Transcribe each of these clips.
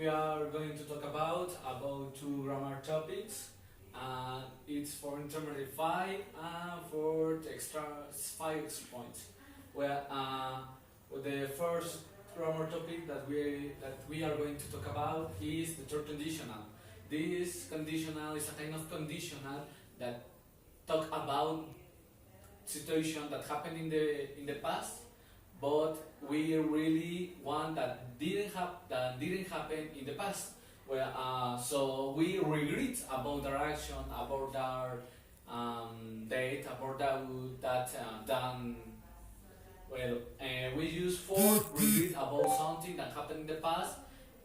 we are going to talk about two grammar topics. It's for intermediate 5 and for the extra 5 points. Well, the first grammar topic that we are going to talk about is the third conditional. This conditional is a kind of conditional that talk about situation that happened in the past, but we really want that didn't happen in the past. Well, so we regret about our action, about our date, about that done. Well, we use for regret about something that happened in the past,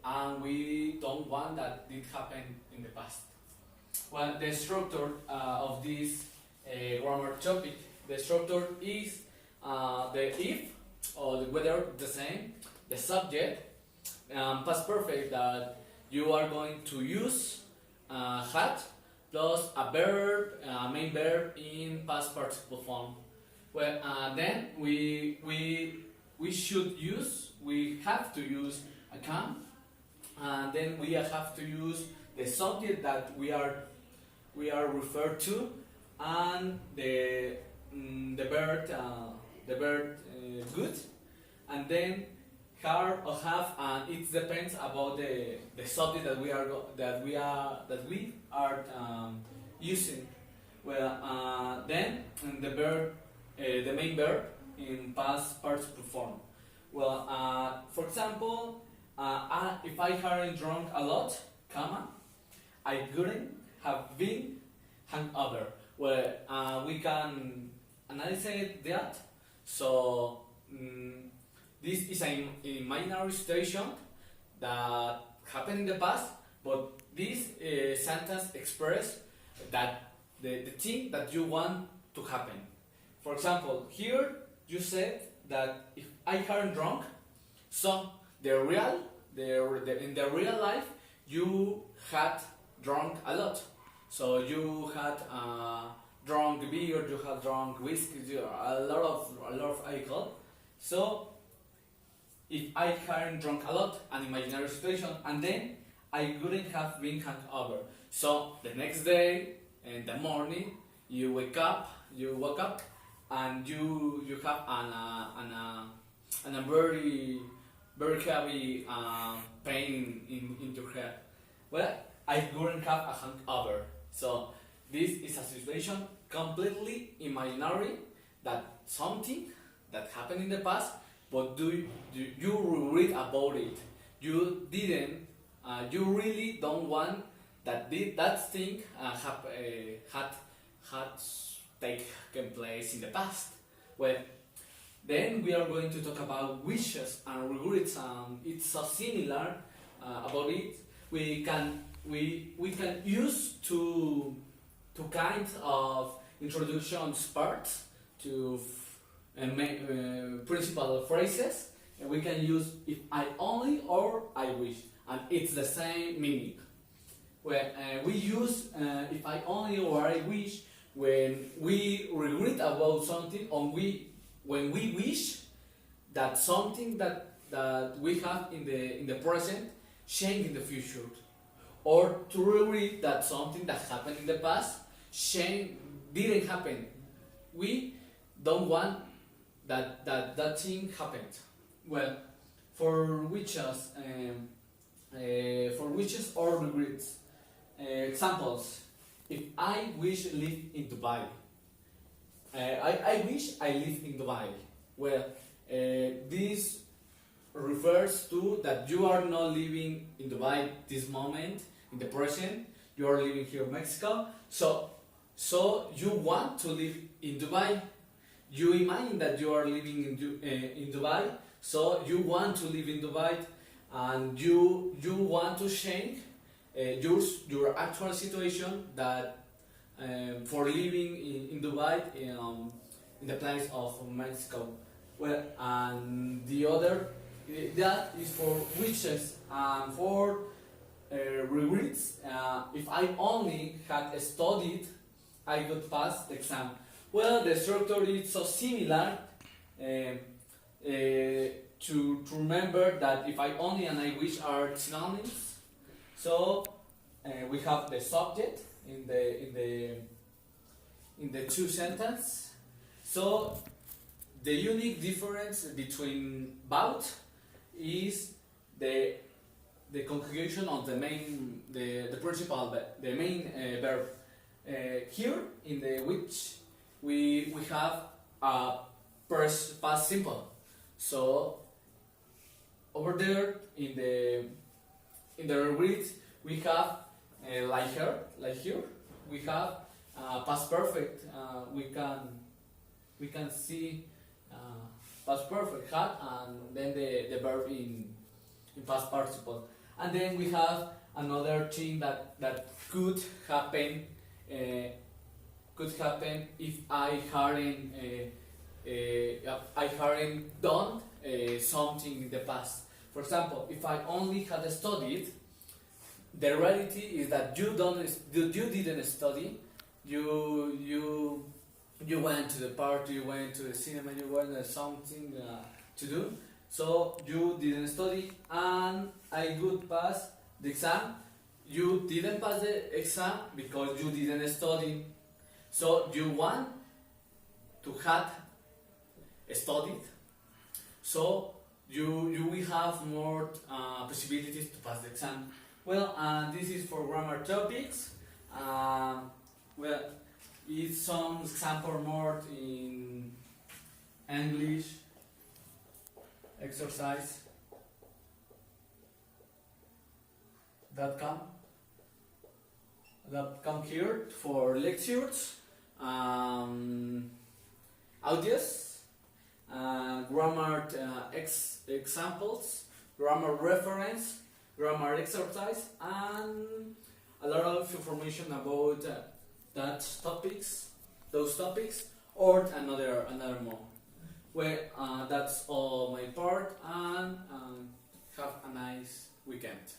and we don't want that did happen in the past. Well, the structure of this grammar topic, the structure is the if or the whether the same, the subject, past perfect that you are going to use had plus a verb, main verb in past participle form. Well, then we have to use a can, and then we have to use the subject that we are referred to, and the verb good, and then have or have, and it depends about the subject that we are using. Well, then the verb, the main verb in past participle form. Well, for example, if I hadn't drunk a lot, comma, I wouldn't have been hungover. Well, we can analyze that. So this is a minor situation that happened in the past, but this sentence expresses that the thing that you want to happen. For example, here you said that if I hadn't drunk, so in the real life you had drunk a lot. So you had drunk beer, you had drunk whiskey, a lot of alcohol. So if I hadn't drunk a lot, an imaginary situation, and then I wouldn't have been hungover. So the next day in the morning you wake up, and you have a very heavy pain in your head. Well, I wouldn't have a hangover. So this is a situation completely imaginary, that something that happened in the past, but you read about it. You didn't. You really don't want that that thing had taken place in the past. Well, then we are going to talk about wishes and regrets. It's so similar about it. We can use two kinds of introduction parts to principal phrases, and we can use if I only or I wish, and it's the same meaning. Well, we use if I only or I wish when we regret about something, or when we wish that something that we have in the present change in the future, or to regret that something that happened in the past didn't happen. We don't want that thing happened. Well, for wishes or regrets, examples. If I wish live in Dubai, I wish I live in Dubai. Well, this refers to that you are not living in Dubai this moment, in the present. You are living here in Mexico. So you want to live in Dubai. You imagine that you are living in Dubai. So you want to live in Dubai, and you want to change your actual situation that for living in Dubai in the place of Mexico. Well, and the other that is for wishes, and for regrets. If I only had studied, I could pass the exam. Well, the structure is so similar. to remember that if I only and I wish are synonyms. So we have the subject in the two sentences. So the unique difference between bout is the conjugation of the main the principal the main verb. Here in the which we have a past simple. So over there in the read we have like here we have past perfect. We can see past perfect had and then the verb in past participle, and then we have another thing that could happen if I hadn't done something in the past. For example, if I only had studied, the reality is that you didn't study. You went to the party, you went to the cinema, you went something to do. So you didn't study, and I would pass the exam. You didn't pass the exam because you didn't study. So you want to have studied. So you will have more possibilities to pass the exam. Well, this is for grammar topics. Well, it's some example more in English exercise that come here for lectures, audios, grammar examples, grammar reference, grammar exercise, and a lot of information about those topics, or another more. Well, that's all my part, and have a nice weekend.